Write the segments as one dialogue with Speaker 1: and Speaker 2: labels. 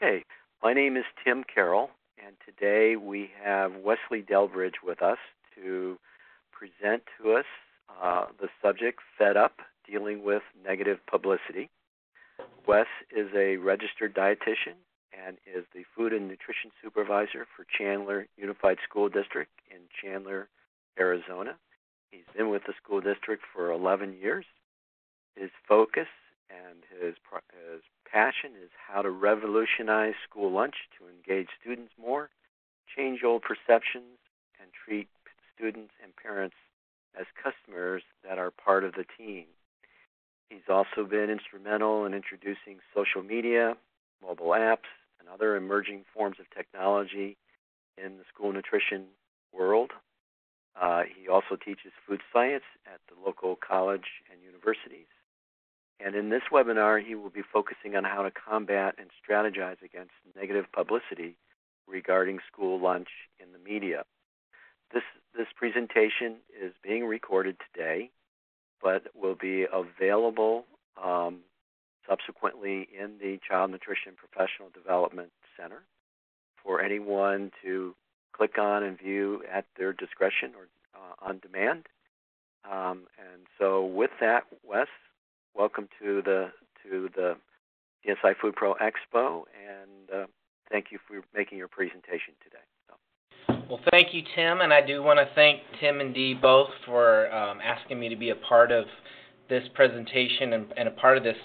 Speaker 1: Okay, my name is Tim Carroll, and today we have Wesley Delbridge with us to present to us the subject, Fed Up, Dealing with Negative Publicity. Wes is a registered dietitian and is the Food and Nutrition Supervisor for Chandler Unified School District in Chandler, Arizona. He's been with the school district for 11 years. His focus and his passion is how to revolutionize school lunch to engage students more, change old perceptions, and treat students and parents as customers that are part of the team. He's also been instrumental in introducing social media, mobile apps, and other emerging forms of technology in the school nutrition world. He also teaches food science at the local college and universities. And in this webinar, he will be focusing on how to combat and strategize against negative publicity regarding school lunch in the media. This presentation is being recorded today, but will be available subsequently in the Child Nutrition Professional Development Center for anyone to click on and view at their discretion or on demand. And so with that, Wes, welcome to the CSI Food Pro Expo, and thank you for making your presentation today.
Speaker 2: Well, thank you, Tim, and I do want to thank Tim and Dee both for asking me to be a part of this presentation and a part of this,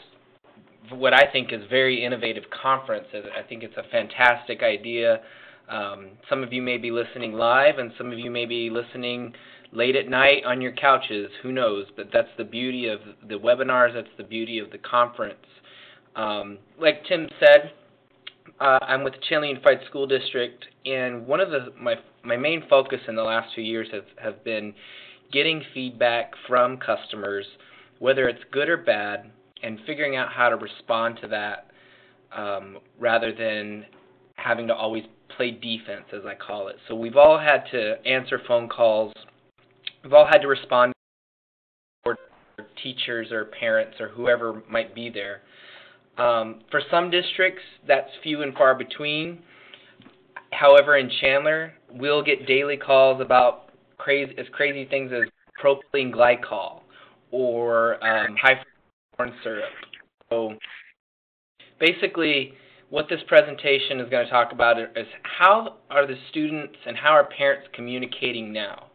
Speaker 2: what I think is very innovative conference. I think it's a fantastic idea. Some of you may be listening live, and some of you may be listening late at night on your couches, who knows, but that's the beauty of the webinars, that's the beauty of the conference. Like Tim said, I'm with the Chandler Unified School District, and one of my main focus in the last 2 years have been getting feedback from customers, whether it's good or bad, and figuring out how to respond to that rather than having to always play defense, as I call it. So we've all had to answer phone calls. We've all had to respond to teachers or parents or whoever might be there. For some districts, that's few and far between. However, in Chandler, we'll get daily calls about crazy things as propylene glycol or high corn syrup. So basically, what this presentation is going to talk about is how are the students and how are parents communicating now.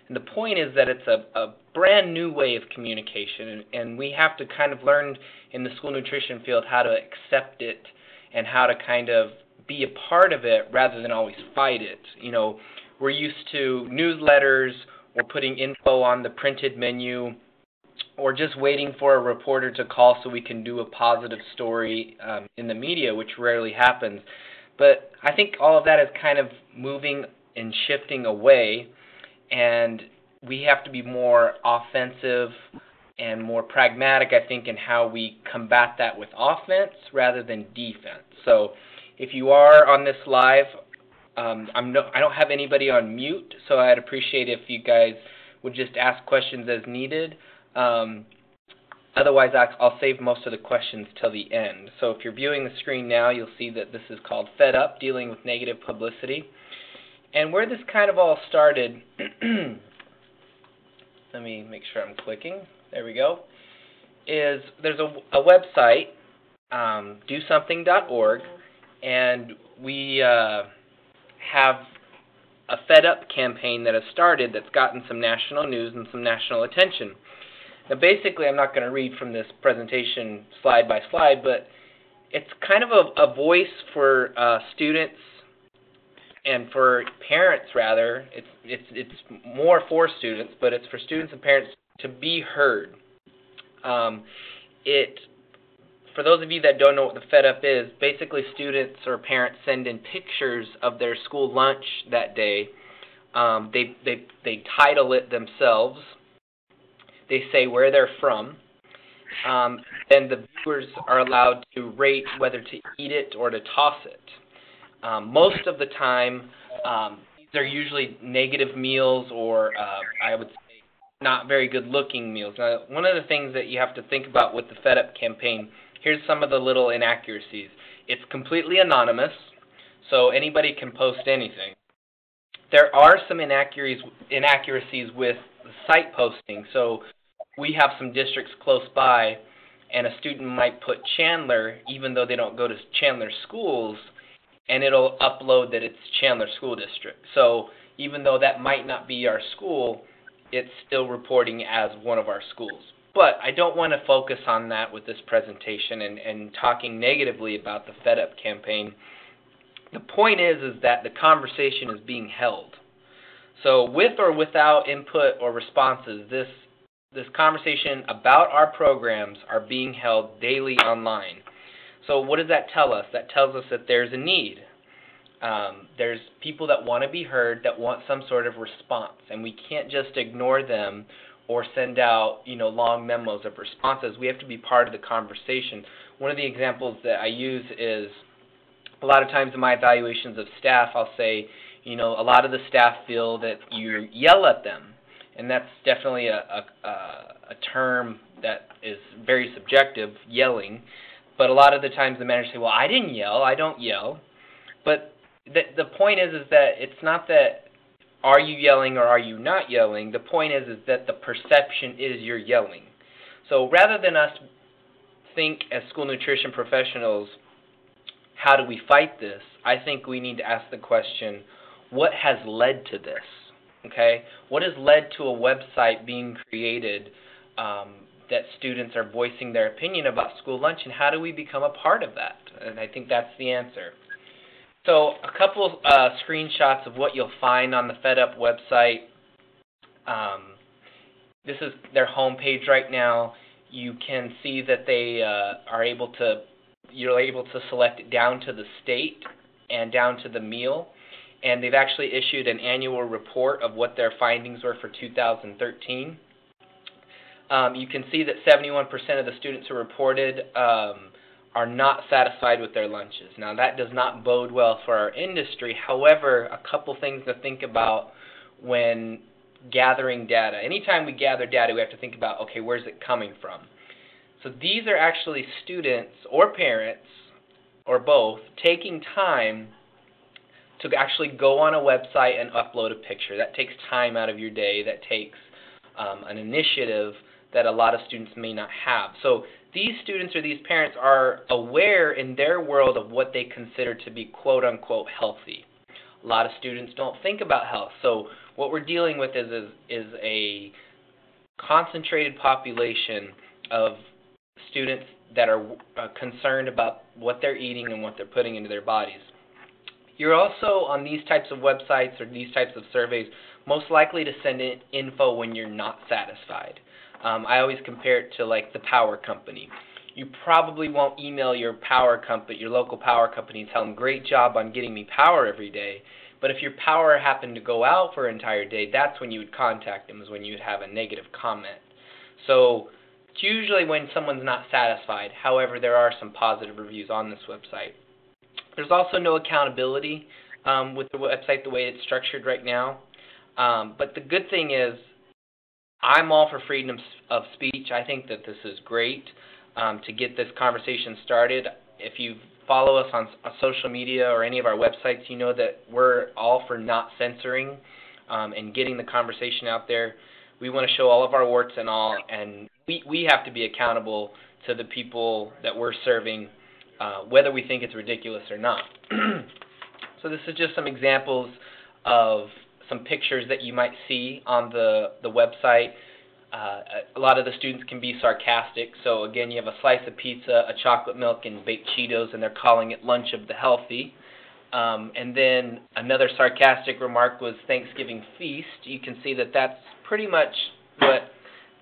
Speaker 2: And the point is that it's a brand new way of communication, and we have to kind of learn in the school nutrition field how to accept it and how to kind of be a part of it rather than always fight it. You know, we're used to newsletters or putting info on the printed menu or just waiting for a reporter to call so we can do a positive story in the media, which rarely happens. But I think all of that is kind of moving and shifting away, and we have to be more offensive and more pragmatic, I think, in how we combat that with offense rather than defense. So if you are on this live, I don't have anybody on mute, so I'd appreciate if you guys would just ask questions as needed. Otherwise, I'll save most of the questions till the end. So if you're viewing the screen now, you'll see that this is called Fed Up, Dealing with Negative Publicity. And where this kind of all started, let me make sure I'm clicking. There we go. Is there's a website, dosomething.org, and we have a Fed Up campaign that has started that's gotten some national news and some national attention. Now, basically, I'm not going to read from this presentation slide by slide, but it's kind of a voice for students and for parents, rather. It's more for students, but it's for students and parents to be heard. For those of you that don't know what the Fed Up is, basically students or parents send in pictures of their school lunch that day. They title it themselves. They say where they're from. Then the viewers are allowed to rate whether to eat it or to toss it. Most of the time, these are usually negative meals or, I would say, not very good-looking meals. Now, one of the things that you have to think about with the Fed Up campaign, here's some of the little inaccuracies. It's completely anonymous, so anybody can post anything. There are some inaccuracies with site posting. So we have some districts close by, and a student might put Chandler, even though they don't go to Chandler schools, and it'll upload that it's Chandler School District. So even though that might not be our school, it's still reporting as one of our schools. But I don't want to focus on that with this presentation and talking negatively about the Fed Up campaign. The point is that the conversation is being held. So with or without input or responses, this conversation about our programs are being held daily online. So what does that tell us? That tells us that there's a need. There's people that want to be heard, that want some sort of response, and we can't just ignore them or send out, long memos of responses. We have to be part of the conversation. One of the examples that I use is a lot of times in my evaluations of staff, I'll say, a lot of the staff feel that you yell at them, and that's definitely a term that is very subjective, yelling. But a lot of the times the managers say, well, I didn't yell, I don't yell. But the point is that it's not that are you yelling or are you not yelling. The point is that the perception is you're yelling. So rather than us think as school nutrition professionals, how do we fight this? I think we need to ask the question, what has led to this? Okay? What has led to a website being created that students are voicing their opinion about school lunch, and how do we become a part of that? And I think that's the answer. So a couple screenshots of what you'll find on the Fed Up website. This is their homepage right now. You can see that they you're able to select it down to the state and down to the meal. And they've actually issued an annual report of what their findings were for 2013. You can see that 71% of the students who reported are not satisfied with their lunches. Now, that does not bode well for our industry. However, a couple things to think about when gathering data. Anytime we gather data, we have to think about, okay, where's it coming from? So these are actually students or parents, or both, taking time to actually go on a website and upload a picture. That takes time out of your day. That takes an initiative that a lot of students may not have. So these students or these parents are aware in their world of what they consider to be quote-unquote healthy. A lot of students don't think about health. So what we're dealing with is a concentrated population of students that are concerned about what they're eating and what they're putting into their bodies. You're also on these types of websites or these types of surveys most likely to send in info when you're not satisfied. I always compare it to like the power company. You probably won't email your power company, your local power company, and tell them, great job on getting me power every day. But if your power happened to go out for an entire day, that's when you would contact them, is when you would have a negative comment. So it's usually when someone's not satisfied. However, there are some positive reviews on this website. There's also no accountability with the website the way it's structured right now. But the good thing is I'm all for freedom of speech. I think that this is great to get this conversation started. If you follow us on social media or any of our websites, you know that we're all for not censoring and getting the conversation out there. We want to show all of our warts and all, and we have to be accountable to the people that we're serving, whether we think it's ridiculous or not. So this is just some examples of some pictures that you might see on the website. A lot of the students can be sarcastic. So again, you have a slice of pizza, a chocolate milk, and baked Cheetos, and they're calling it lunch of the healthy. And then another sarcastic remark was Thanksgiving feast. You can see that that's pretty much what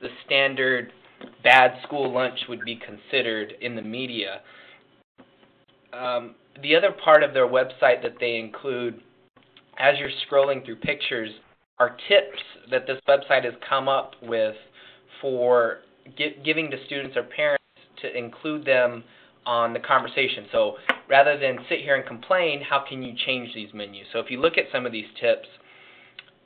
Speaker 2: the standard bad school lunch would be considered in the media. The other part of their website that they include, as you're scrolling through pictures, are tips that this website has come up with for giving to students or parents to include them on the conversation. So rather than sit here and complain, how can you change these menus? So if you look at some of these tips,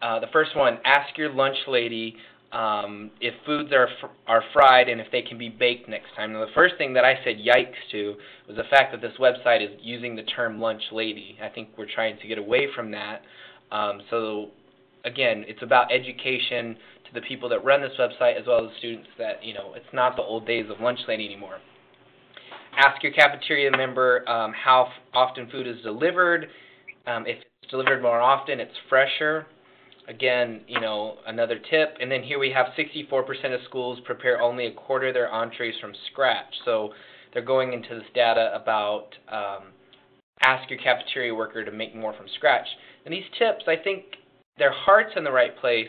Speaker 2: the first one, ask your lunch lady if foods are fried and if they can be baked next time. Now, the first thing that I said yikes to was the fact that this website is using the term lunch lady. I think we're trying to get away from that. So, again, it's about education to the people that run this website as well as students that, it's not the old days of lunch lady anymore. Ask your cafeteria member how often food is delivered. If it's delivered more often, it's fresher. Again, another tip. And then here we have 64% of schools prepare only a quarter of their entrees from scratch. So they're going into this data about ask your cafeteria worker to make more from scratch. And these tips, I think their heart's in the right place.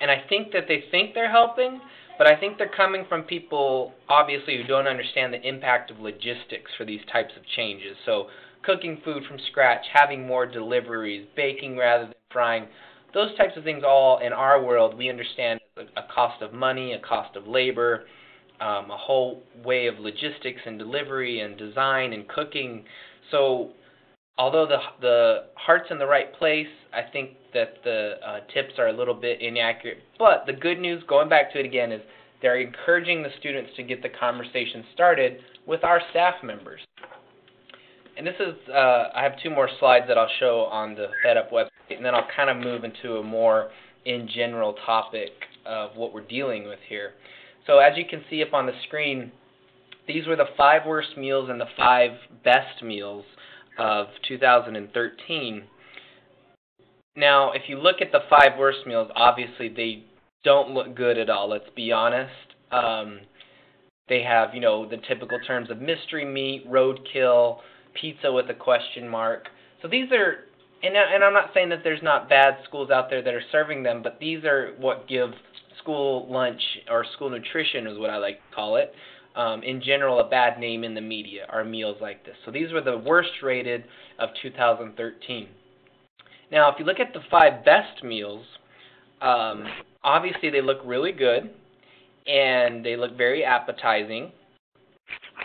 Speaker 2: And I think that they think they're helping, but I think they're coming from people, obviously, who don't understand the impact of logistics for these types of changes. So cooking food from scratch, having more deliveries, baking rather than frying, those types of things all in our world we understand a cost of money, a cost of labor, a whole way of logistics and delivery and design and cooking. So although the heart's in the right place, I think that the tips are a little bit inaccurate. But the good news, going back to it again, is they're encouraging the students to get the conversation started with our staff members. And this is, I have two more slides that I'll show on the FedUp website, and then I'll kind of move into a more in general topic of what we're dealing with here. So as you can see up on the screen, these were the 5 worst meals and the 5 best meals of 2013. Now, if you look at the 5 worst meals, obviously they don't look good at all, let's be honest. They have, the typical terms of mystery meat, roadkill, pizza with a question mark. So these are, and I'm not saying that there's not bad schools out there that are serving them, but these are what give school lunch or school nutrition is what I like to call it, in general a bad name in the media, are meals like this. So these were the worst rated of 2013. Now, if you look at the 5 best meals, obviously they look really good and they look very appetizing.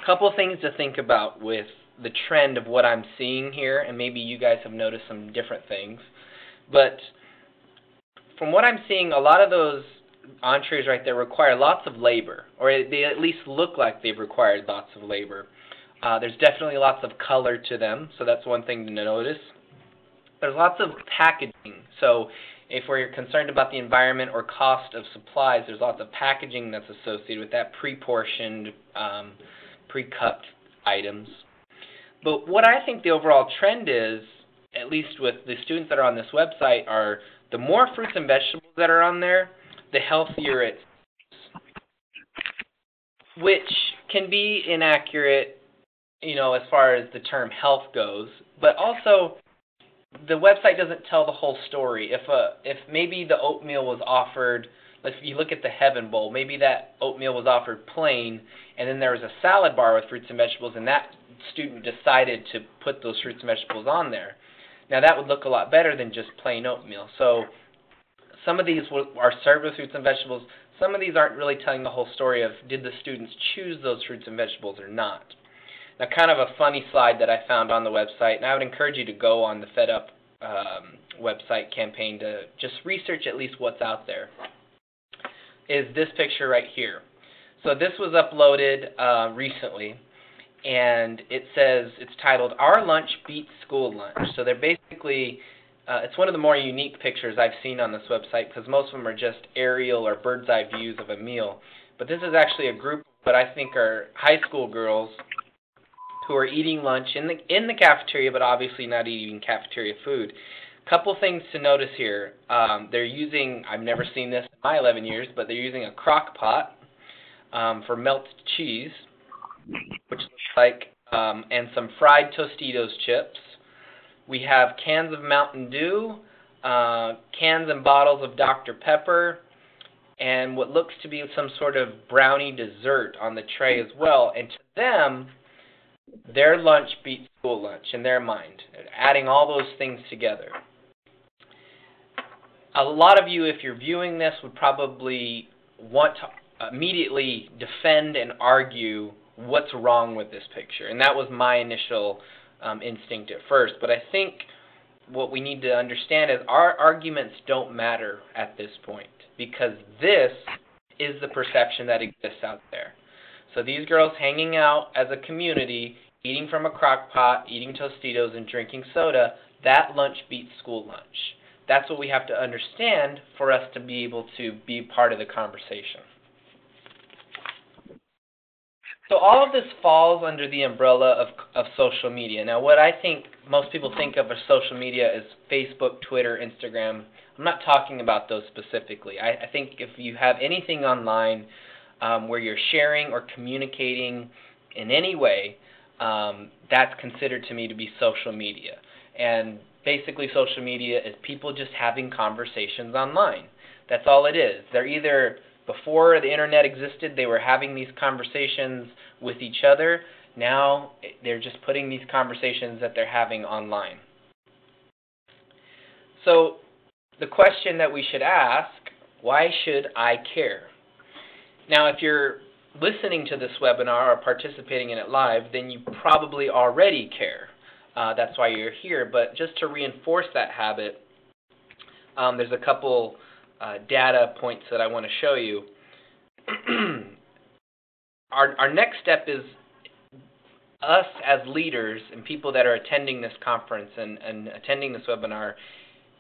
Speaker 2: A couple of things to think about with the trend of what I'm seeing here, and maybe you guys have noticed some different things, but from what I'm seeing, a lot of those entrees right there require lots of labor, or they at least look like they've required lots of labor. There's definitely lots of color to them, so that's one thing to notice. There's lots of packaging, so if we're concerned about the environment or cost of supplies, there's lots of packaging that's associated with that, pre-portioned, pre-cupped items. But what I think the overall trend is, at least with the students that are on this website, are the more fruits and vegetables that are on there, the healthier it's, which can be inaccurate, as far as the term health goes. But also, the website doesn't tell the whole story. If maybe the oatmeal was offered, if you look at the Heaven Bowl, maybe that oatmeal was offered plain, and then there was a salad bar with fruits and vegetables, and that student decided to put those fruits and vegetables on there. Now that would look a lot better than just plain oatmeal. So some of these are served with fruits and vegetables. Some of these aren't really telling the whole story of did the students choose those fruits and vegetables or not. Now, kind of a funny slide that I found on the website, and I would encourage you to go on the FedUp website campaign to just research at least what's out there, is this picture right here. So this was uploaded recently, and it says, it's titled, Our Lunch Beats School Lunch. So they're basically, it's one of the more unique pictures I've seen on this website because most of them are just aerial or bird's eye views of a meal. But this is actually a group of what I think are high school girls who are eating lunch in the cafeteria, but obviously not eating cafeteria food. Couple things to notice here. They're using, I've never seen this in my 11 years, but they're using a crock pot for melted cheese, which looks like, and some fried Tostitos chips. We have cans of Mountain Dew, cans and bottles of Dr. Pepper, and what looks to be some sort of brownie dessert on the tray as well. And to them, their lunch beats school lunch in their mind, adding all those things together. A lot of you, if you're viewing this, would probably want to immediately defend and argue what's wrong with this picture. And that was my initial instinct at first. But I think what we need to understand is our arguments don't matter at this point, because this is the perception that exists out there. So these girls hanging out as a community, eating from a crock pot, eating Tostitos, and drinking soda, that lunch beats school lunch. That's what we have to understand for us to be able to be part of the conversation. So all of this falls under the umbrella of social media. Now, what I think most people think of as social media is Facebook, Twitter, Instagram. I'm not talking about those specifically. I think if you have anything online where you're sharing or communicating in any way, that's considered to me to be social media. And basically social media is people just having conversations online. That's all it is. They're either, before the internet existed, they were having these conversations with each other. Now they're just putting these conversations that they're having online. So the question that we should ask, why should I care? Now, if you're listening to this webinar or participating in it live, then you probably already care. That's why you're here. But just to reinforce that habit, there's a couple data points that I want to show you. Our next step is us as leaders and people that are attending this conference and attending this webinar.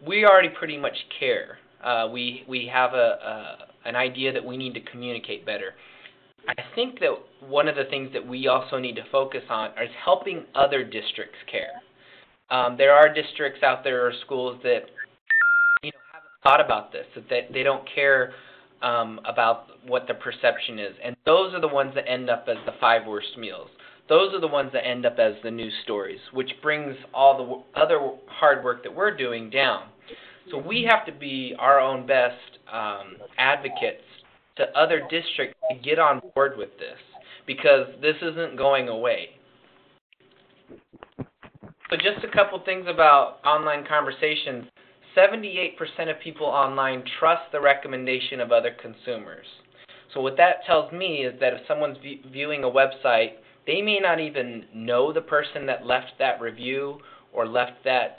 Speaker 2: We already pretty much care. We have an idea that we need to communicate better. I think that one of the things that we also need to focus on is helping other districts care. There are districts out there or schools that haven't thought about this, that they don't care about what the perception is. And those are the ones that end up as the 5 worst meals. Those are the ones that end up as the news stories, which brings all the other hard work that we're doing down. So we have to be our own best advocates to other districts to get on board with this, because this isn't going away. So just a couple things about online conversations. 78% of people online trust the recommendation of other consumers. So what that tells me is that if someone's viewing a website, they may not even know the person that left that review or left that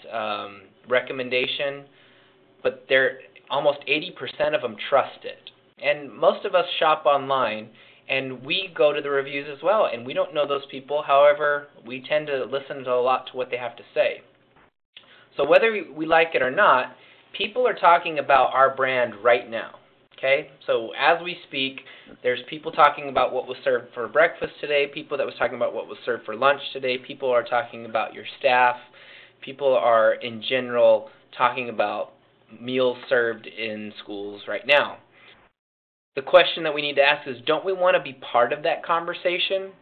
Speaker 2: recommendation, but they're almost 80% of them trust it. And most of us shop online, and we go to the reviews as well, and we don't know those people. However, we tend to listen to a lot to what they have to say. So whether we like it or not, people are talking about our brand right now. Okay? So as we speak, there's people talking about what was served for breakfast today, people that was talking about what was served for lunch today, people are talking about your staff, people are in general talking about meals served in schools right now. The question that we need to ask is, don't we want to be part of that conversation?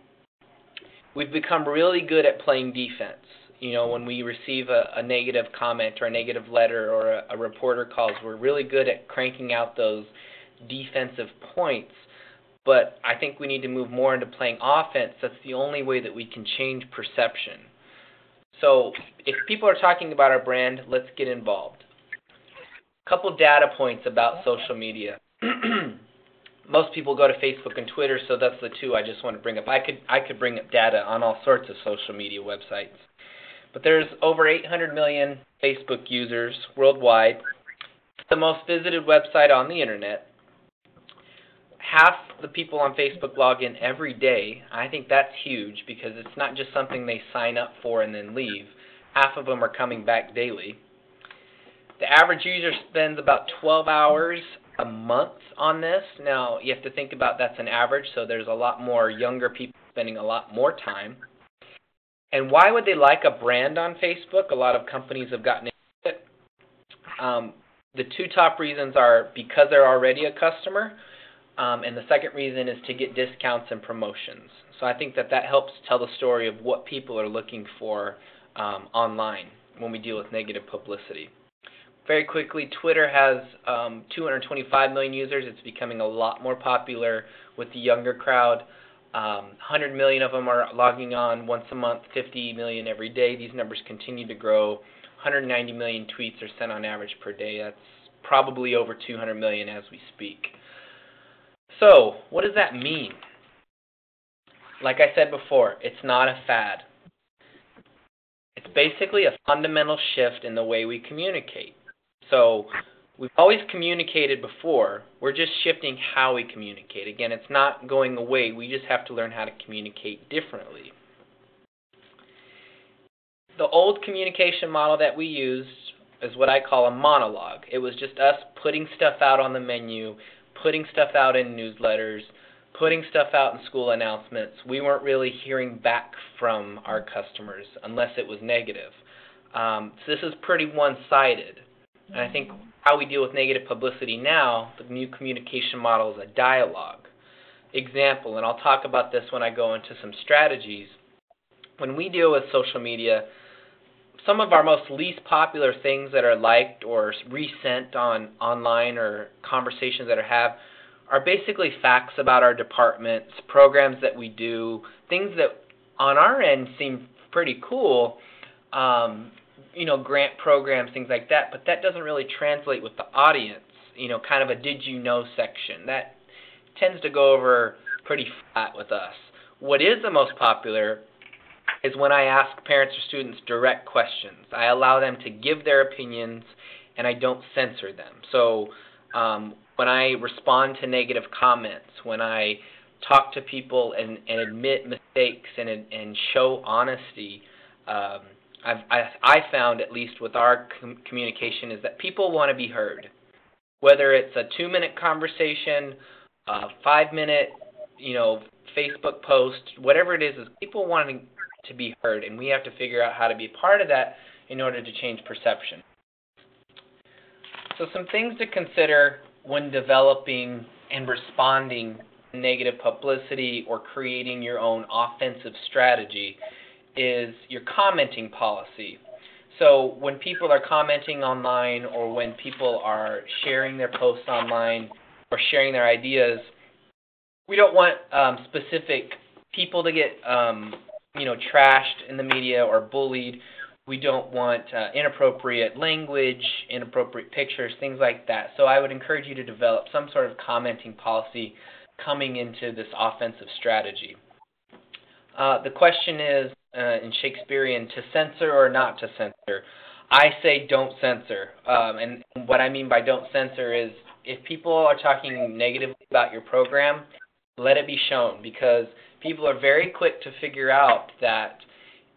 Speaker 2: We've become really good at playing defense. When we receive a negative comment or a negative letter or a reporter calls, we're really good at cranking out those defensive points. But I think we need to move more into playing offense. That's the only way that we can change perception. So if people are talking about our brand, let's get involved. A couple data points about social media. Most people go to Facebook and Twitter, so that's the two I just want to bring up. I could bring up data on all sorts of social media websites. But there's over 800 million Facebook users worldwide. It's the most visited website on the internet. Half the people on Facebook log in every day. I think that's huge because it's not just something they sign up for and then leave. Half of them are coming back daily. The average user spends about 12 hours a month on this. Now, you have to think about that's an average, so there's a lot more younger people spending a lot more time. And why would they like a brand on Facebook? A lot of companies have gotten into it. The two top reasons are because they're already a customer, and the second reason is to get discounts and promotions. So I think that helps tell the story of what people are looking for online when we deal with negative publicity. Very quickly, Twitter has 225 million users. It's becoming a lot more popular with the younger crowd. 100 million of them are logging on once a month, 50 million every day. These numbers continue to grow. 190 million tweets are sent on average per day. That's probably over 200 million as we speak. So, what does that mean? Like I said before, it's not a fad. It's basically a fundamental shift in the way we communicate. So we've always communicated before. We're just shifting how we communicate. Again, it's not going away. We just have to learn how to communicate differently. The old communication model that we used is what I call a monologue. It was just us putting stuff out on the menu, putting stuff out in newsletters, putting stuff out in school announcements. We weren't really hearing back from our customers unless it was negative. So this is pretty one-sided. And I think how we deal with negative publicity now, the new communication model is a dialogue. Example, and I'll talk about this when I go into some strategies. When we deal with social media, some of our most least popular things that are liked or resent online or conversations that are basically facts about our departments, programs that we do, things that on our end seem pretty cool, grant programs, things like that, but that doesn't really translate with the audience, kind of a did you know section. That tends to go over pretty flat with us. What is the most popular is when I ask parents or students direct questions. I allow them to give their opinions, and I don't censor them. So when I respond to negative comments, when I talk to people and admit mistakes and show honesty, I found, at least with our communication, is that people want to be heard. Whether it's a 2-minute conversation, a 5-minute, Facebook post, whatever it is people wanting to be heard, and we have to figure out how to be a part of that in order to change perception. So some things to consider when developing and responding to negative publicity or creating your own offensive strategy is your commenting policy. So when people are commenting online or when people are sharing their posts online or sharing their ideas, we don't want specific people to get trashed in the media or bullied. We don't want inappropriate language, inappropriate pictures, things like that. So I would encourage you to develop some sort of commenting policy coming into this offensive strategy. The question is, in Shakespearean, to censor or not to censor. I say don't censor. And what I mean by don't censor is if people are talking negatively about your program, let it be shown, because people are very quick to figure out that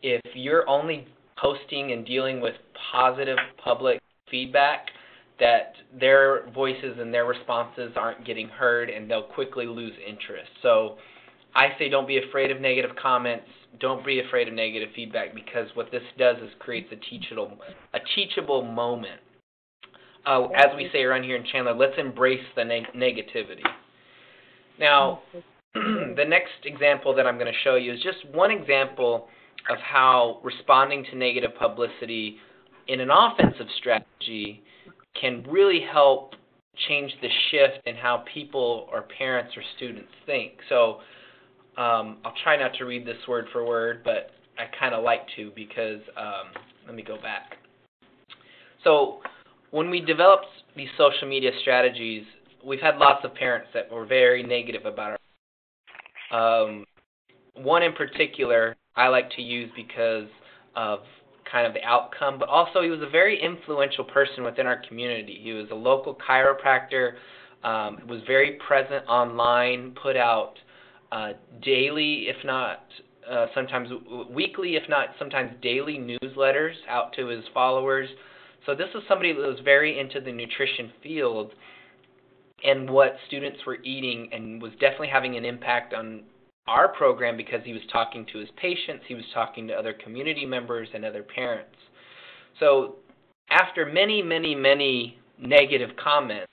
Speaker 2: if you're only posting and dealing with positive public feedback, that their voices and their responses aren't getting heard, and they'll quickly lose interest. So I say don't be afraid of negative comments. Don't be afraid of negative feedback, because what this does is creates a teachable moment. As we say around here in Chandler, let's embrace the negativity. Now, the next example that I'm going to show you is just one example of how responding to negative publicity in an offensive strategy can really help change the shift in how people or parents or students think. So I'll try not to read this word for word, but I kind of like to, because let me go back. So when we developed these social media strategies, we've had lots of parents that were very negative about our one in particular I like to use because of kind of the outcome, but also he was a very influential person within our community. He was a local chiropractor, was very present online, put out daily, if not sometimes weekly, if not sometimes daily newsletters out to his followers. So this is somebody that was very into the nutrition field and what students were eating, and was definitely having an impact on our program because he was talking to his patients, he was talking to other community members and other parents. So after many, many, many negative comments,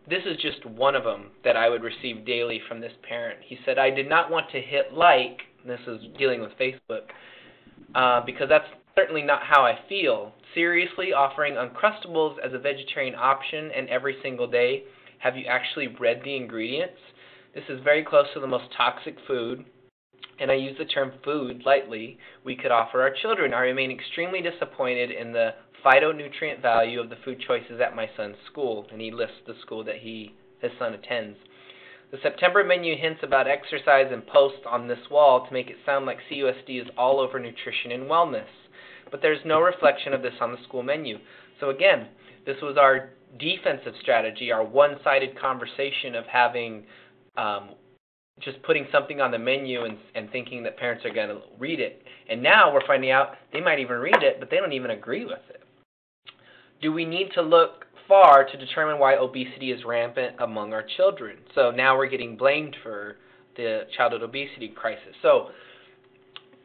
Speaker 2: this is just one of them that I would receive daily from this parent. He said, I did not want to hit like, this is dealing with Facebook, because that's certainly not how I feel. Seriously, offering Uncrustables as a vegetarian option and every single day, have you actually read the ingredients? This is very close to the most toxic food, and I use the term food lightly, we could offer our children. I remain extremely disappointed in the phytonutrient value of the food choices at my son's school, and he lists the school that his son attends. The September menu hints about exercise and posts on this wall to make it sound like CUSD is all over nutrition and wellness. But there's no reflection of this on the school menu. So again, this was our defensive strategy, our one-sided conversation of having just putting something on the menu and thinking that parents are going to read it. And now we're finding out they might even read it, but they don't even agree with it. Do we need to look far to determine why obesity is rampant among our children? So now we're getting blamed for the childhood obesity crisis. So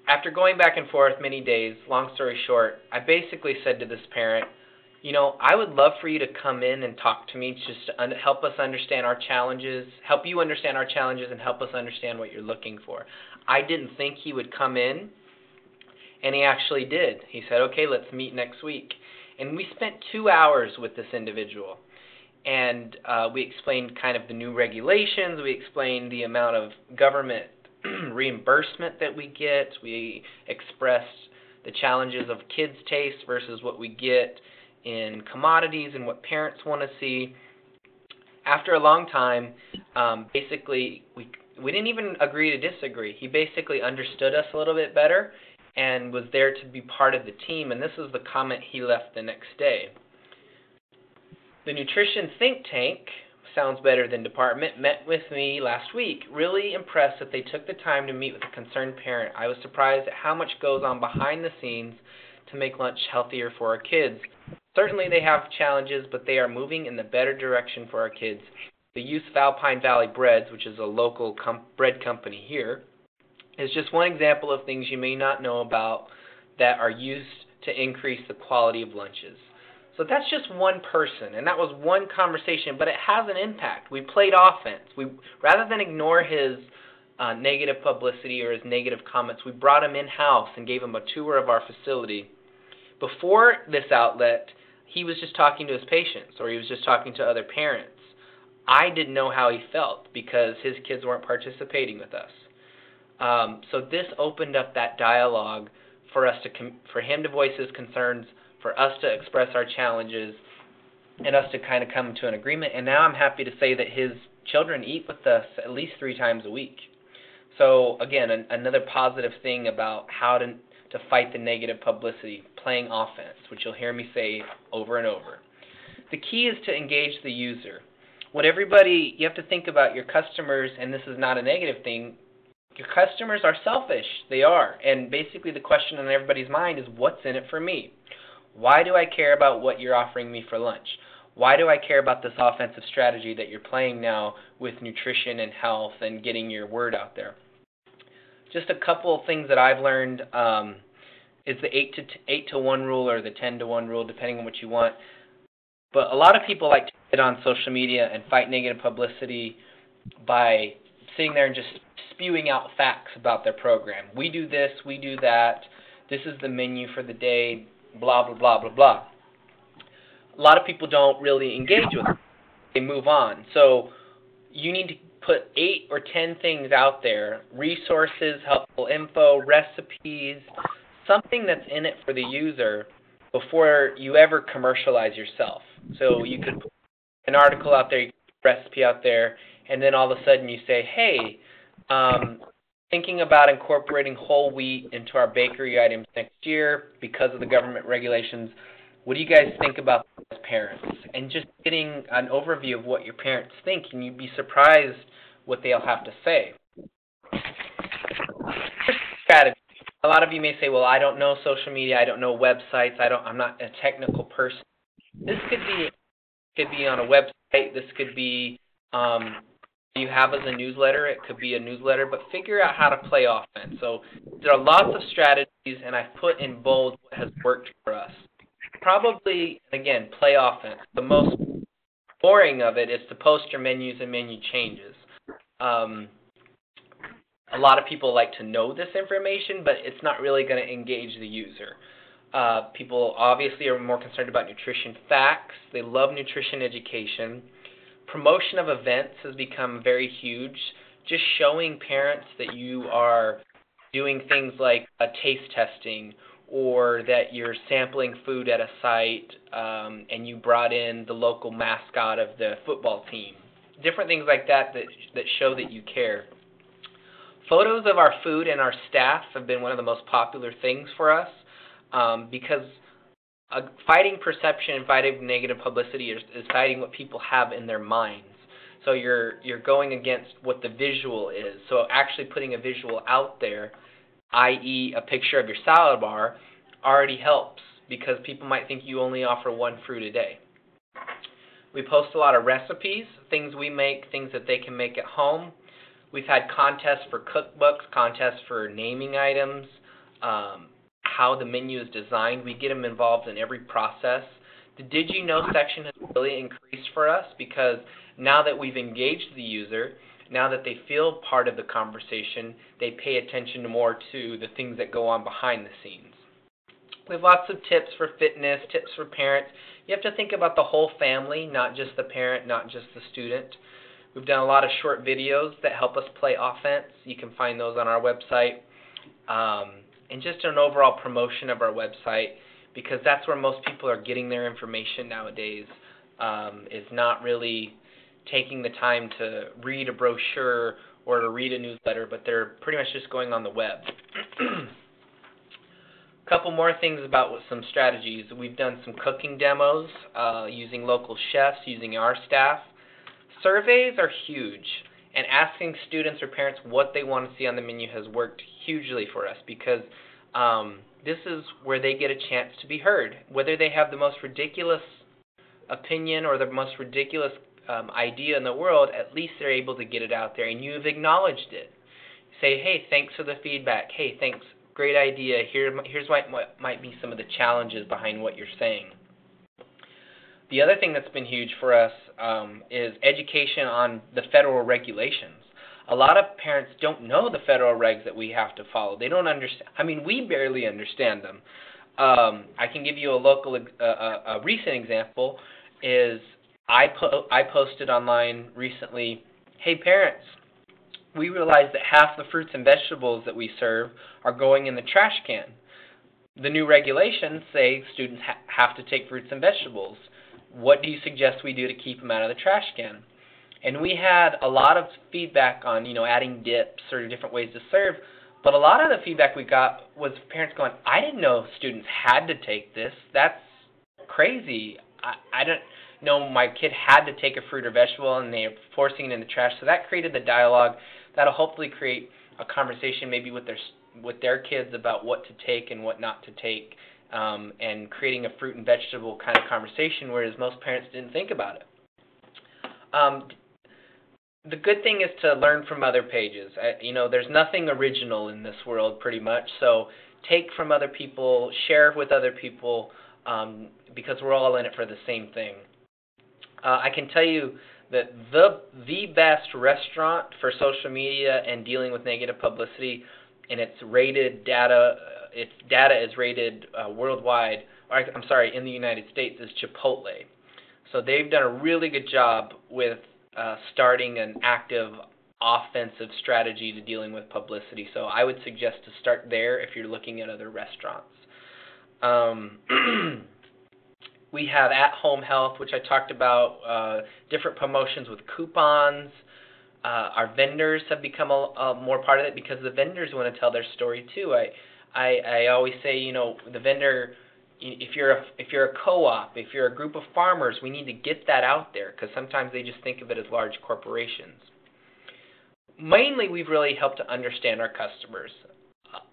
Speaker 2: after going back and forth many days, long story short, I basically said to this parent, I would love for you to come in and talk to me just to help us understand our challenges, help you understand our challenges, and help us understand what you're looking for. I didn't think he would come in, and he actually did. He said, okay, let's meet next week. And we spent 2 hours with this individual, and we explained kind of the new regulations. We explained the amount of government reimbursement that we get. We expressed the challenges of kids' taste versus what we get in commodities and what parents want to see. After a long time, basically, we didn't even agree to disagree. He basically understood us a little bit better and was there to be part of the team, and this is the comment he left the next day. The nutrition think tank, sounds better than department, met with me last week. Really impressed that they took the time to meet with a concerned parent. I was surprised at how much goes on behind the scenes to make lunch healthier for our kids. Certainly they have challenges, but they are moving in the better direction for our kids. The use of Alpine Valley Breads, which is a local bread company here, is just one example of things you may not know about that are used to increase the quality of lunches. So that's just one person, and that was one conversation, but it has an impact. We played offense. Rather than ignore his negative publicity or his negative comments, we brought him in-house and gave him a tour of our facility. Before this outlet, he was just talking to his patients, or he was just talking to other parents. I didn't know how he felt because his kids weren't participating with us. So this opened up that dialogue for us for him to voice his concerns, for us to express our challenges, and us to kind of come to an agreement. And now I'm happy to say that his children eat with us at least 3 times a week. So again, another positive thing about how to fight the negative publicity, playing offense, which you'll hear me say over and over. The key is to engage the user. You have to think about your customers, and this is not a negative thing. Your customers are selfish. They are. And basically the question on everybody's mind is, what's in it for me? Why do I care about what you're offering me for lunch? Why do I care about this offensive strategy that you're playing now with nutrition and health and getting your word out there? Just a couple of things that I've learned is the 8 to 1 rule or the 10 to 1 rule, depending on what you want. But a lot of people like to get on social media and fight negative publicity by sitting there and just spewing out facts about their program. We do this, we do that, this is the menu for the day, blah, blah, blah, blah, blah. A lot of people don't really engage with it. They move on. So you need to put 8 or 10 things out there, resources, helpful info, recipes, something that's in it for the user before you ever commercialize yourself. So you could put an article out there, you could put a recipe out there, and then all of a sudden you say, hey, thinking about incorporating whole wheat into our bakery items next year because of the government regulations. What do you guys think about as parents? And just getting an overview of what your parents think, and you'd be surprised what they'll have to say. Strategy. A lot of you may say, well, I don't know social media, I don't know websites, I'm not a technical person. This could be on a website, this could be you have as a newsletter, it could be a newsletter, but figure out how to play offense. So there are lots of strategies, and I've put in bold what has worked for us. Probably, again, play offense. The most boring of it is to post your menus and menu changes. A lot of people like to know this information, but it's not really going to engage the user. People obviously are more concerned about nutrition facts. They love nutrition education. Promotion of events has become very huge. Just showing parents that you are doing things like taste testing, or that you're sampling food at a site and you brought in the local mascot of the football team. different things like that that show that you care. Photos of our food and our staff have been one of the most popular things for us because fighting perception and fighting negative publicity is fighting what people have in their minds. So you're going against what the visual is. So actually putting a visual out there, i.e. a picture of your salad bar, already helps because people might think you only offer one fruit a day. We post a lot of recipes, things we make, things that they can make at home. We've had contests for cookbooks, contests for naming items, how the menu is designed. We get them involved in every process. The Did You Know section has really increased for us because now that we've engaged the user, now that they feel part of the conversation, they pay attention more to the things that go on behind the scenes. We have lots of tips for fitness, tips for parents. You have to think about the whole family, not just the parent, not just the student. We've done a lot of short videos that help us play offense. You can find those on our website. And just an overall promotion of our website, because that's where most people are getting their information nowadays, is not really taking the time to read a brochure or to read a newsletter, but they're pretty much just going on the web. A couple more things about some strategies. We've done some cooking demos using local chefs, using our staff. Surveys are huge, and asking students or parents what they want to see on the menu has worked hugely for us because this is where they get a chance to be heard. Whether they have the most ridiculous opinion or the most ridiculous idea in the world, at least they're able to get it out there, and you've acknowledged it. Say, hey, thanks for the feedback. Hey, thanks, great idea. Here's what might be some of the challenges behind what you're saying. The other thing that's been huge for us is education on the federal regulations. A lot of parents don't know the federal regs that we have to follow. They don't understand. I mean, we barely understand them. I can give you a recent example is I posted online recently, hey parents, we realize that half the fruits and vegetables that we serve are going in the trash can. The new regulations say students have to take fruits and vegetables. What do you suggest we do to keep them out of the trash can? And we had a lot of feedback on, adding dips or different ways to serve. But a lot of the feedback we got was parents going, I didn't know students had to take this. That's crazy. I don't know my kid had to take a fruit or vegetable and they're forcing it in the trash. So that created the dialogue. That'll hopefully create a conversation maybe with their kids about what to take and what not to take. And creating a fruit and vegetable kind of conversation, whereas most parents didn't think about it. The good thing is to learn from other pages. There's nothing original in this world pretty much, so take from other people, share with other people, because we're all in it for the same thing. I can tell you that the best restaurant for social media and dealing with negative publicity, and its rated data, its data is rated worldwide, in the United States, is Chipotle. So they've done a really good job with starting an active offensive strategy to dealing with publicity. So I would suggest to start there if you're looking at other restaurants. We have at-home health, which I talked about, different promotions with coupons. Our vendors have become a more part of it because the vendors want to tell their story too. I always say, the vendor, if you're a co-op, if you're a group of farmers, we need to get that out there because sometimes they just think of it as large corporations. Mainly, we've really helped to understand our customers.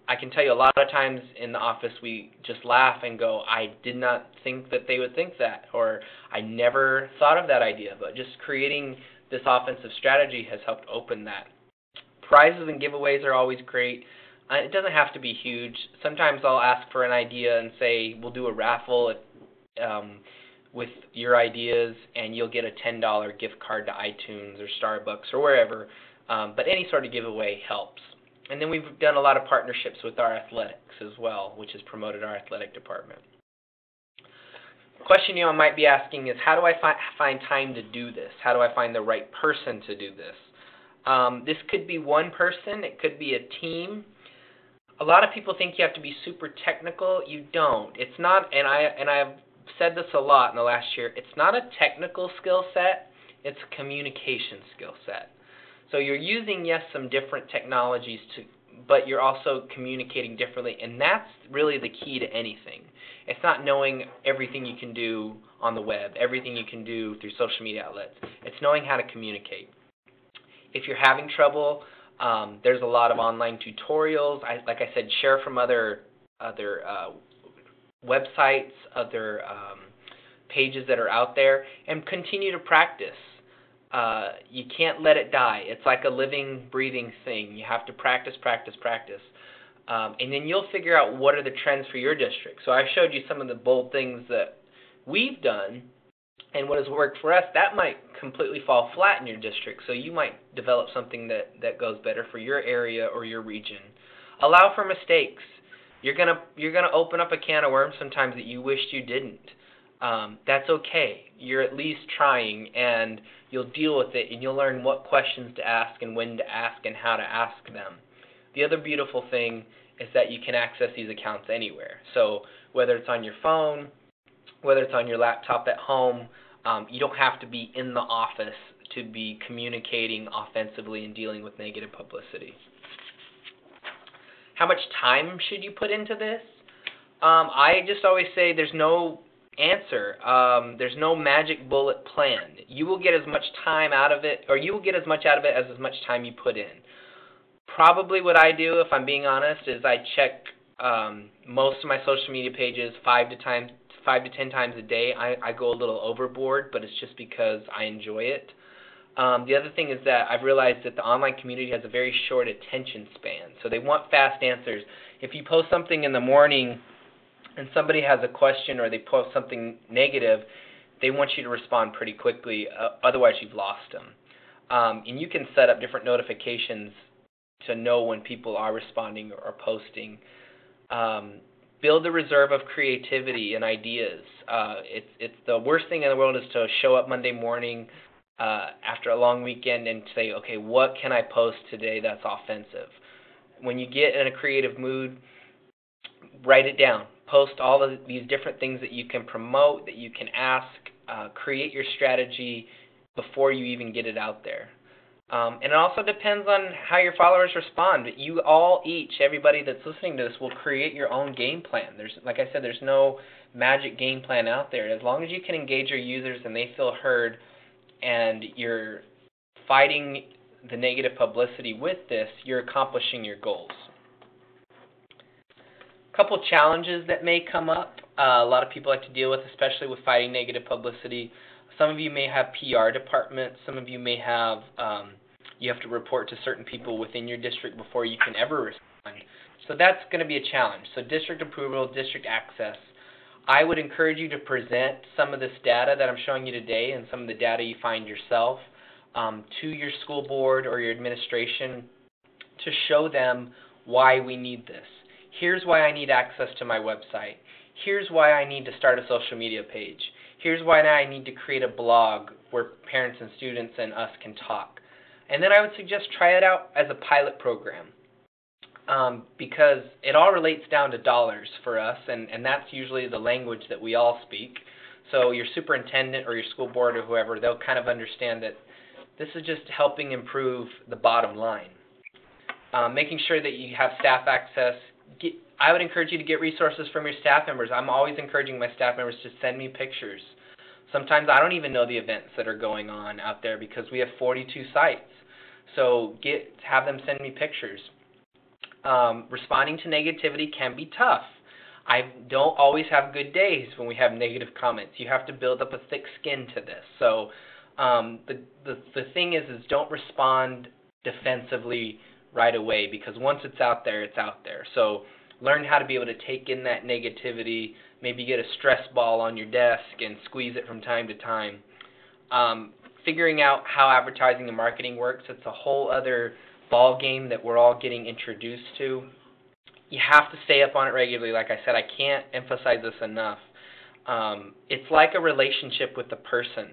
Speaker 2: I can tell you a lot of times in the office we just laugh and go, I did not think that they would think that, or I never thought of that idea, but just creating this offensive strategy has helped open that. Prizes and giveaways are always great. It doesn't have to be huge. Sometimes I'll ask for an idea and say, we'll do a raffle with your ideas, and you'll get a $10 gift card to iTunes or Starbucks or wherever. But any sort of giveaway helps. And then we've done a lot of partnerships with our athletics as well, which has promoted our athletic department. The question you might be asking is, how do I find time to do this? How do I find the right person to do this? This could be one person. It could be a team. A lot of people think you have to be super technical. You don't. It's not, and I've said this a lot in the last year, it's not a technical skill set. It's a communication skill set. So you're using, yes, some different technologies but you're also communicating differently, and that's really the key to anything. It's not knowing everything you can do on the web, everything you can do through social media outlets. It's knowing how to communicate. If you're having trouble, there's a lot of online tutorials. Like I said, share from other websites, other pages that are out there, and continue to practice. You can't let it die. It's like a living, breathing thing. You have to practice, practice, practice. And then you'll figure out what are the trends for your district. So I showed you some of the bold things that we've done and what has worked for us. That might completely fall flat in your district, so you might develop something that goes better for your area or your region. Allow for mistakes. You're gonna open up a can of worms sometimes that you wished you didn't. That's okay. You're at least trying, and you'll deal with it, and you'll learn what questions to ask and when to ask and how to ask them. The other beautiful thing is that you can access these accounts anywhere. So whether it's on your phone, whether it's on your laptop at home, you don't have to be in the office to be communicating offensively and dealing with negative publicity. How much time should you put into this? I just always say there's no answer. There's no magic bullet plan. You will get as much time out of it, or you will get as much out of it as much time you put in. Probably what I do, if I'm being honest, is I check most of my social media pages 5 to 10 times a day. I go a little overboard, but it's just because I enjoy it. The other thing is that I've realized that the online community has a very short attention span, so they want fast answers. If you post something in the morning and somebody has a question or they post something negative, they want you to respond pretty quickly, otherwise you've lost them. And you can set up different notifications to know when people are responding or posting. Build a reserve of creativity and ideas. It's the worst thing in the world is to show up Monday morning after a long weekend and say, okay, what can I post today that's offensive? When you get in a creative mood, write it down. Post all of these different things that you can promote, that you can ask. Create your strategy before you even get it out there. And it also depends on how your followers respond. You all, everybody that's listening to this, will create your own game plan. Like I said, there's no magic game plan out there. As long as you can engage your users and they feel heard and you're fighting the negative publicity with this, you're accomplishing your goals. A couple challenges that may come up, a lot of people like to deal with, especially with fighting negative publicity. Some of you may have PR departments. Some of you may have, you have to report to certain people within your district before you can ever respond. So that's going to be a challenge. So district approval, district access. I would encourage you to present some of this data that I'm showing you today and some of the data you find yourself to your school board or your administration to show them why we need this. Here's why I need access to my website. Here's why I need to start a social media page. Here's why I need to create a blog where parents and students and us can talk. And then I would suggest try it out as a pilot program because it all relates down to dollars for us, and that's usually the language that we all speak. So your superintendent or your school board or whoever, they'll kind of understand that this is just helping improve the bottom line. Making sure that you have staff access. I would encourage you to get resources from your staff members. I'm always encouraging my staff members to send me pictures. Sometimes I don't even know the events that are going on out there because we have 42 sites. So have them send me pictures. Responding to negativity can be tough. I don't always have good days when we have negative comments. You have to build up a thick skin to this. So the thing is don't respond defensively right away, because once it's out there, it's out there. So learn how to be able to take in that negativity, maybe get a stress ball on your desk and squeeze it from time to time. Figuring out how advertising and marketing works, it's a whole other ball game that we're all getting introduced to. You have to stay up on it regularly. Like I said, I can't emphasize this enough. It's like a relationship with the person.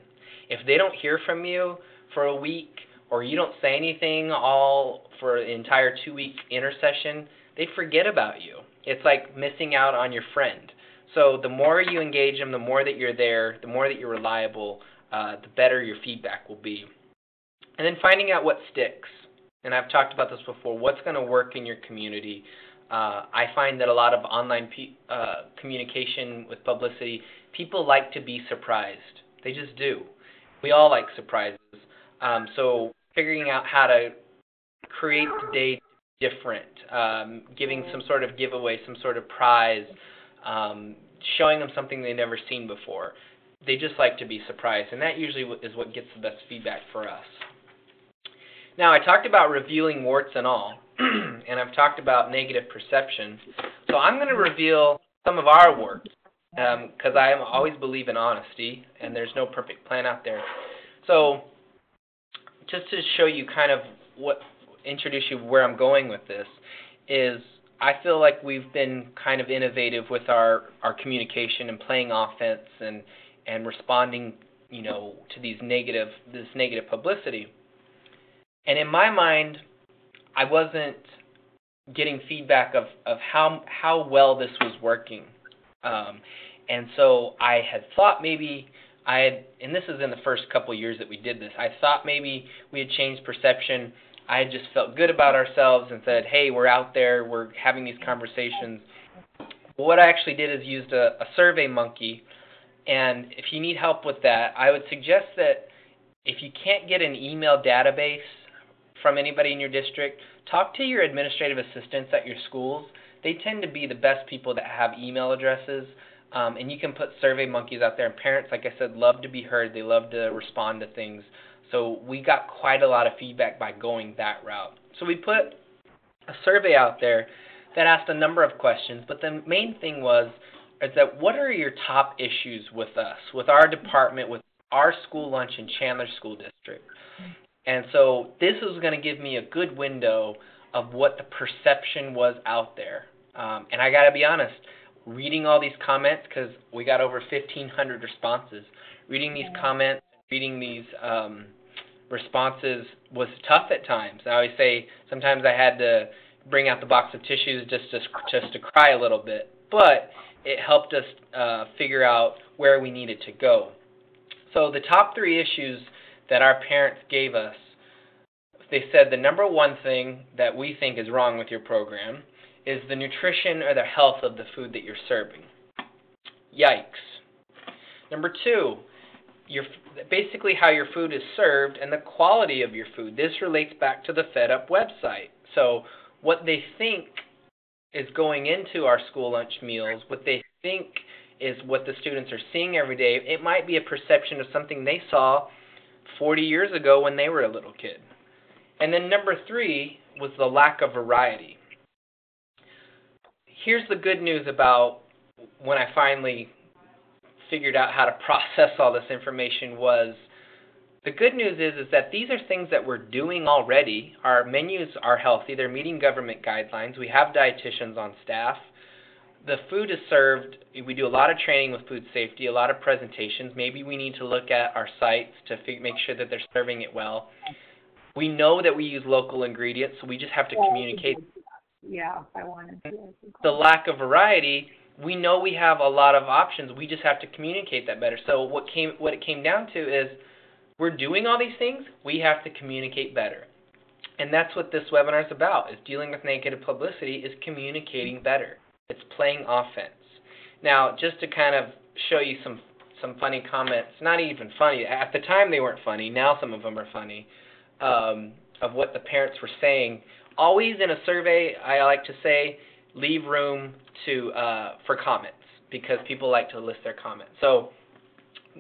Speaker 2: If they don't hear from you for a week, or you don't say anything all for an entire 2-week intersession, they forget about you. It's like missing out on your friend. So the more you engage them, the more that you're there, the more that you're reliable, the better your feedback will be. And then finding out what sticks. And I've talked about this before. What's going to work in your community? I find that a lot of online communication with publicity, people like to be surprised. They just do. We all like surprises. So figuring out how to create the day different, giving some sort of giveaway, some sort of prize, showing them something they've never seen before. They just like to be surprised, and that usually is what gets the best feedback for us. Now, I talked about revealing warts and all, and I've talked about negative perception. So I'm going to reveal some of our warts, because I always believe in honesty, and there's no perfect plan out there. So just to show you kind of introduce you where I'm going with this, is I feel like we've been kind of innovative with our communication and playing offense and responding, to this negative publicity. And in my mind, I wasn't getting feedback of how well this was working. And so I had thought maybe and this is in the first couple of years that we did this, I thought maybe we had changed perception. I had just felt good about ourselves and said, hey, we're out there, we're having these conversations. But what I actually did is used a survey monkey. And if you need help with that, I would suggest that if you can't get an email database from anybody in your district, talk to your administrative assistants at your schools. They tend to be the best people that have email addresses, and you can put survey monkeys out there. And parents, like I said, love to be heard. They love to respond to things. So we got quite a lot of feedback by going that route. So we put a survey out there that asked a number of questions, but the main thing is that what are your top issues with us, with our department, with our school lunch in Chandler School District? And so this was going to give me a good window of what the perception was out there. And I got to be honest, reading all these comments, because we got over 1,500 responses, reading these comments, reading these responses was tough at times. I always say sometimes I had to bring out the box of tissues just to cry a little bit. But it helped us figure out where we needed to go. So the top 3 issues that our parents gave us, they said the number one thing that we think is wrong with your program is the nutrition or the health of the food that you're serving. Yikes. Number 2, basically how your food is served and the quality of your food. This relates back to the Fed Up website. So what they think is going into our school lunch meals, what they think is what the students are seeing every day. It might be a perception of something they saw 40 years ago when they were a little kid. And then number 3 was the lack of variety. Here's the good news about when I finally figured out how to process all this information was, the good news is that these are things that we're doing already. Our menus are healthy. They're meeting government guidelines. We have dietitians on staff. The food is served. We do a lot of training with food safety, a lot of presentations. Maybe we need to look at our sites to make sure that they're serving it well. We know that we use local ingredients, so we just have to communicate.
Speaker 3: Yeah, I wanted to.
Speaker 2: The lack of variety, we know we have a lot of options. We just have to communicate that better. So what it came down to is we're doing all these things. We have to communicate better. And that's what this webinar is about, is dealing with negative publicity, is communicating better. It's playing offense. Now, just to kind of show you some funny comments, not even funny. At the time, they weren't funny. Now some of them are funny, of what the parents were saying. Always in a survey, I like to say, leave room for comments, because people like to list their comments. So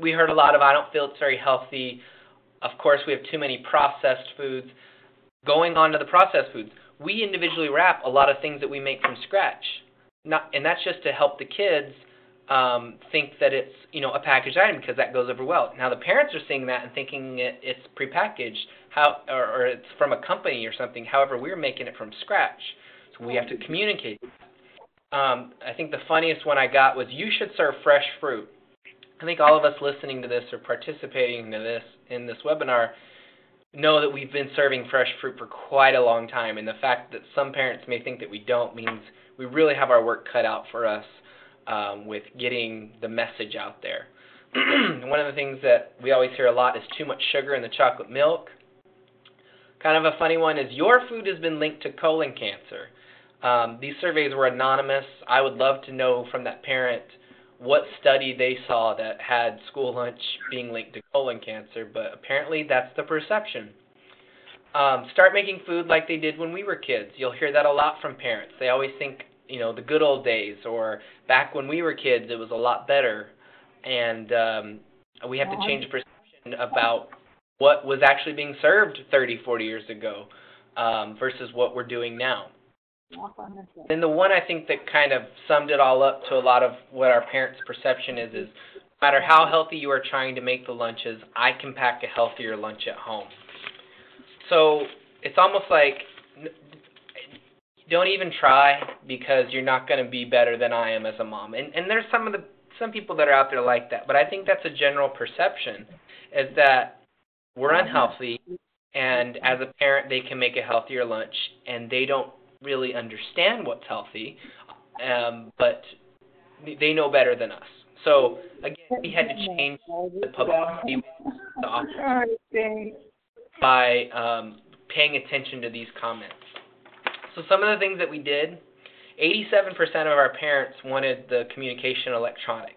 Speaker 2: we heard a lot of, I don't feel it's very healthy. Of course, we have too many processed foods. Going on to the processed foods, we individually wrap a lot of things that we make from scratch. And that's just to help the kids think that it's a packaged item, because that goes over well. Now the parents are seeing that and thinking it's prepackaged, or it's from a company or something. However, we're making it from scratch, so we have to communicate. I think the funniest one I got was, you should serve fresh fruit. I think all of us listening to this or participating in this webinar know that we've been serving fresh fruit for quite a long time, and the fact that some parents may think that we don't means we really have our work cut out for us with getting the message out there. One of the things that we always hear a lot is too much sugar in the chocolate milk. Kind of a funny one is your food has been linked to colon cancer. These surveys were anonymous. I would love to know from that parent what study they saw that had school lunch being linked to colon cancer, but apparently that's the perception. Start making food like they did when we were kids. You'll hear that a lot from parents. They always think, the good old days, or back when we were kids, it was a lot better. And we have to change perception about what was actually being served 30, 40 years ago versus what we're doing now. And the one I think that kind of summed it all up to a lot of what our parents' perception is no matter how healthy you are trying to make the lunches, I can pack a healthier lunch at home. So it's almost like don't even try because you're not going to be better than I am as a mom. And there's some people that are out there like that, but I think that's a general perception is that we're unhealthy, and as a parent they can make a healthier lunch, and they don't really understand what's healthy, but they know better than us. So again, we had to change the publicity by paying attention to these comments. So some of the things that we did, 87% of our parents wanted the communication electronic.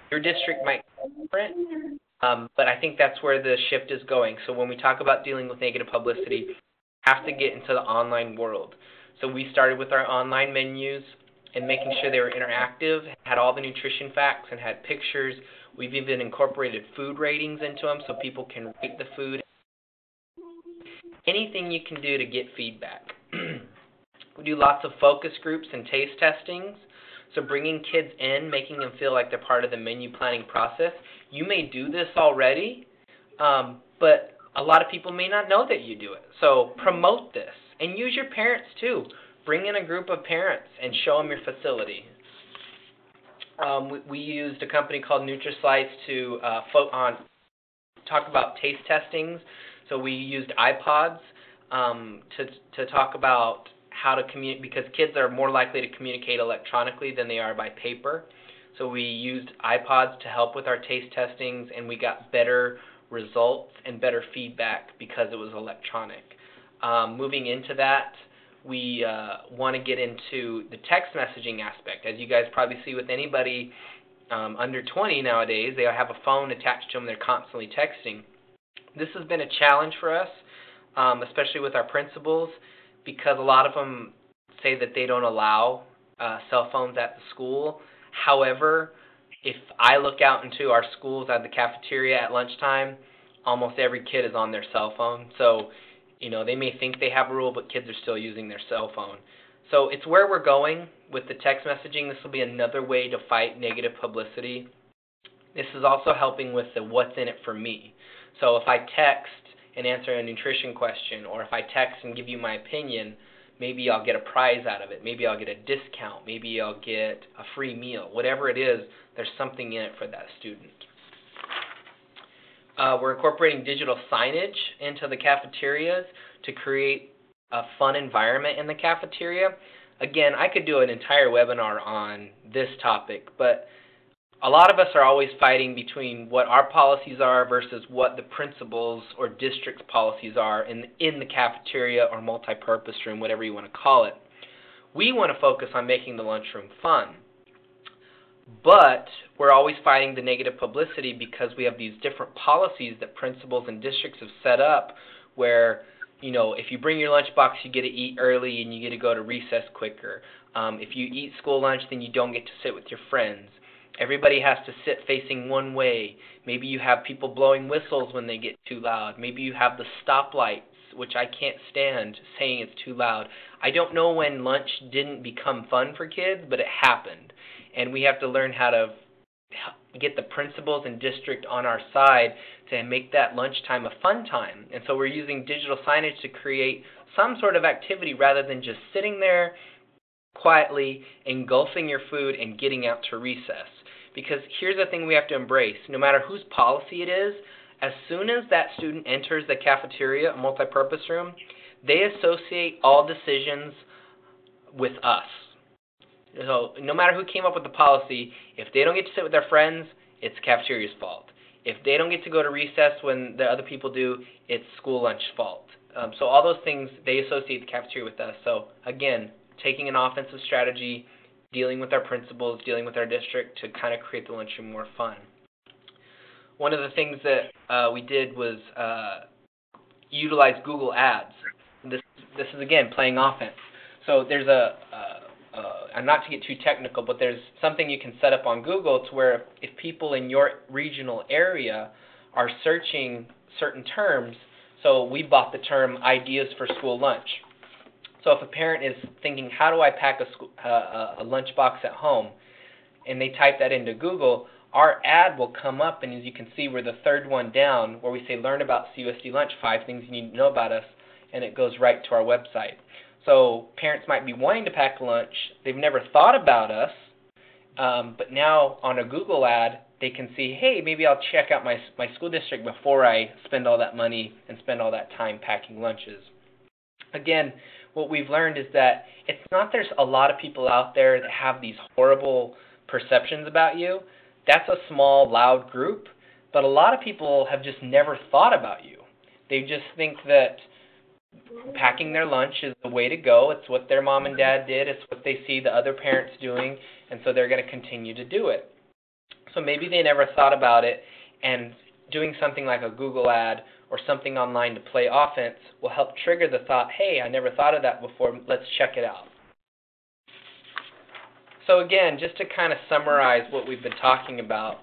Speaker 2: Your district might be different, but I think that's where the shift is going. So when we talk about dealing with negative publicity, we have to get into the online world. So we started with our online menus and making sure they were interactive, had all the nutrition facts, and had pictures. We've even incorporated food ratings into them so people can rate the food. Anything you can do to get feedback. We do lots of focus groups and taste testings. So bringing kids in, making them feel like they're part of the menu planning process. You may do this already, but a lot of people may not know that you do it. So promote this. And use your parents, too. Bring in a group of parents and show them your facility. We used a company called NutriSlice to talk about taste testings. So we used iPods to talk about how to communicate, because kids are more likely to communicate electronically than they are by paper. So we used iPods to help with our taste testings, and we got better results and better feedback because it was electronic. Moving into that, we want to get into the text messaging aspect. As you guys probably see with anybody under 20 nowadays, they have a phone attached to them. They're constantly texting. This has been a challenge for us, especially with our principals, because a lot of them say that they don't allow cell phones at the school. However, if I look out into our schools at the cafeteria at lunchtime, almost every kid is on their cell phone. So, they may think they have a rule, but kids are still using their cell phone. So it's where we're going with the text messaging. This will be another way to fight negative publicity. This is also helping with the what's in it for me. So if I text and answer a nutrition question, or if I text and give you my opinion, maybe I'll get a prize out of it. Maybe I'll get a discount. Maybe I'll get a free meal. Whatever it is, there's something in it for that student. We're incorporating digital signage into the cafeterias to create a fun environment in the cafeteria. Again, I could do an entire webinar on this topic, but a lot of us are always fighting between what our policies are versus what the principal's or district's policies are in the cafeteria or multi-purpose room, whatever you want to call it. We want to focus on making the lunchroom fun. But we're always fighting the negative publicity because we have these different policies that principals and districts have set up where, if you bring your lunchbox, you get to eat early and you get to go to recess quicker. If you eat school lunch, then you don't get to sit with your friends. Everybody has to sit facing one way. Maybe you have people blowing whistles when they get too loud. Maybe you have the stoplights, which I can't stand, saying it's too loud. I don't know when lunch didn't become fun for kids, but it happened. And we have to learn how to get the principals and district on our side to make that lunchtime a fun time. And so we're using digital signage to create some sort of activity rather than just sitting there quietly engulfing your food and getting out to recess. Because here's the thing we have to embrace. No matter whose policy it is, as soon as that student enters the cafeteria, a multipurpose room, they associate all decisions with us. So no matter who came up with the policy, if they don't get to sit with their friends, it's cafeteria's fault. If they don't get to go to recess when the other people do, it's school lunch fault. So all those things, they associate the cafeteria with us. So again, taking an offensive strategy, dealing with our principals, dealing with our district to kind of create the lunchroom more fun. One of the things that we did was utilize Google Ads. This is, again, playing offense. So there's and not to get too technical, but there's something you can set up on Google to where if people in your regional area are searching certain terms, so we bought the term ideas for school lunch. So if a parent is thinking, how do I pack a lunchbox at home, and they type that into Google, our ad will come up, and as you can see, we're the third one down where we say, learn about CUSD Lunch, 5 things you need to know about us, and it goes right to our website. So parents might be wanting to pack lunch. They've never thought about us, but now on a Google ad, they can see, hey, maybe I'll check out my school district before I spend all that money and spend all that time packing lunches. Again, what we've learned is that it's not there's a lot of people out there that have these horrible perceptions about you. That's a small, loud group, but a lot of people have just never thought about you. They just think that packing their lunch is the way to go. It's what their mom and dad did. It's what they see the other parents doing, and so they're going to continue to do it. So maybe they never thought about it, and doing something like a Google ad or something online to play offense will help trigger the thought, hey, I never thought of that before. Let's check it out. So again, just to kind of summarize what we've been talking about,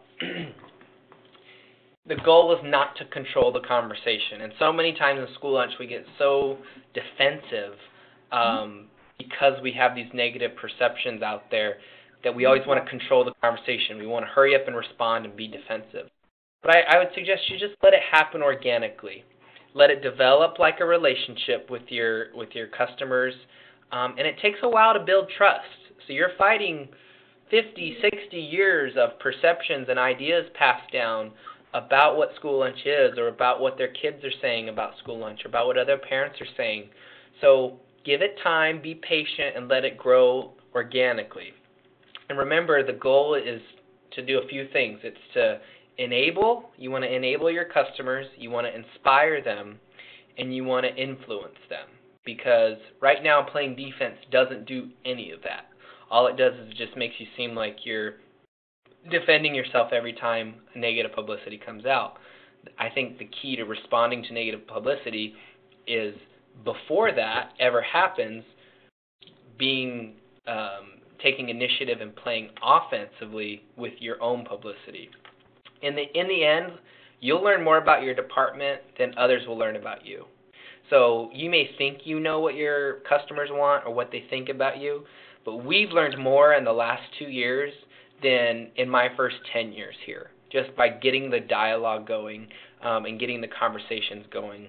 Speaker 2: the goal is not to control the conversation. And so many times in school lunch we get so defensive because we have these negative perceptions out there that we always want to control the conversation. We want to hurry up and respond and be defensive. But I would suggest you just let it happen organically. Let it develop like a relationship with your customers. And it takes a while to build trust. So you're fighting 50, 60 years of perceptions and ideas passed down about what school lunch is, or about what their kids are saying about school lunch, or about what other parents are saying. So give it time, be patient, and let it grow organically. And remember, the goal is to do a few things. It's to enable. You want to enable your customers. You want to inspire them, and you want to influence them. Because right now, playing defense doesn't do any of that. All it does is it just makes you seem like you're defending yourself every time negative publicity comes out. I think the key to responding to negative publicity is, before that ever happens, taking initiative and playing offensively with your own publicity. In the end, you'll learn more about your department than others will learn about you. So you may think you know what your customers want or what they think about you, but we've learned more in the last 2 years than in my first 10 years here, just by getting the dialogue going and getting the conversations going.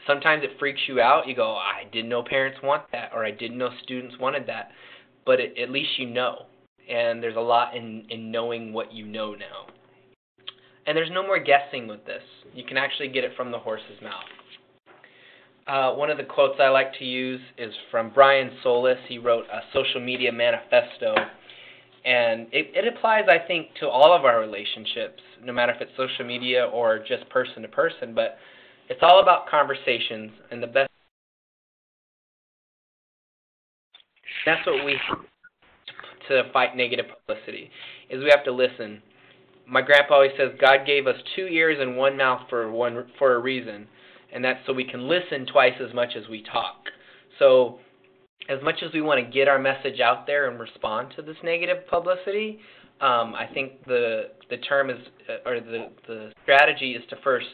Speaker 2: Sometimes it freaks you out. You go, I didn't know parents want that, or I didn't know students wanted that. But at least you know, and there's a lot in knowing what you know now. And there's no more guessing with this. You can actually get it from the horse's mouth. One of the quotes I like to use is from Brian Solis. He wrote a social media manifesto. And it applies, I think, to all of our relationships, no matter if it's social media or just person to person. But it's all about conversations, and the best. That's what we have to fight negative publicity, is we have to listen. My grandpa always says God gave us 2 ears and 1 mouth for a reason, and that's so we can listen twice as much as we talk. So as much as we want to get our message out there and respond to this negative publicity, I think the term is, or the strategy is to first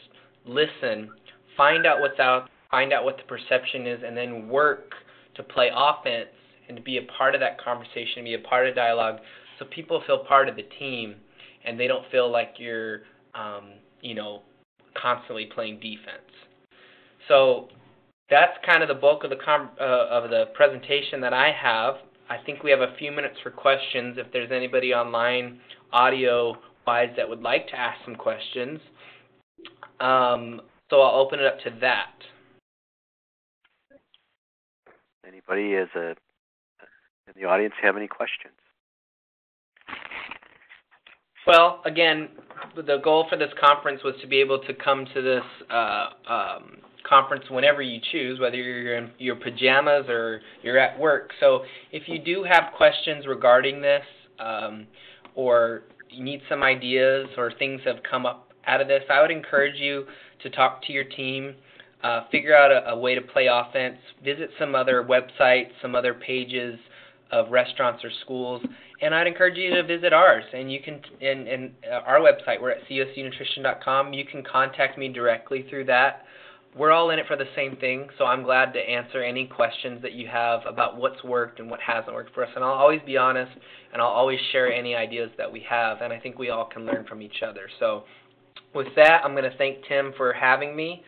Speaker 2: listen, find out what's out, find out what the perception is, and then work to play offense and to be a part of that conversation, be a part of dialogue, so people feel part of the team and they don't feel like you're, constantly playing defense. So that's kind of the bulk of the presentation that I have. I think we have a few minutes for questions if there's anybody online, audio-wise, that would like to ask some questions. So I'll open it up to that.
Speaker 1: Anybody in the audience have any questions?
Speaker 2: Well, again, the goal for this conference was to be able to come to this conference whenever you choose, whether you're in your pajamas or you're at work. So if you do have questions regarding this, or you need some ideas or things have come up out of this, I would encourage you to talk to your team, figure out a way to play offense, visit some other websites, some other pages of restaurants or schools, and I'd encourage you to visit ours. And you can, in our website, we're at csunutrition.com. You can contact me directly through that. We're all in it for the same thing, so I'm glad to answer any questions that you have about what's worked and what hasn't worked for us. And I'll always be honest, and I'll always share any ideas that we have, and I think we all can learn from each other. So with that, I'm going to thank Tim for having me,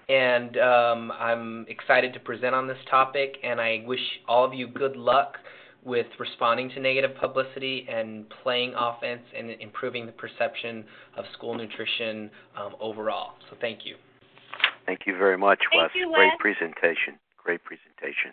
Speaker 2: and I'm excited to present on this topic, and I wish all of you good luck with responding to negative publicity and playing offense and improving the perception of school nutrition overall. So thank you.
Speaker 1: Thank you very much, Wes.
Speaker 3: Thank you,
Speaker 1: Great
Speaker 3: Wes.
Speaker 1: presentation. Great presentation.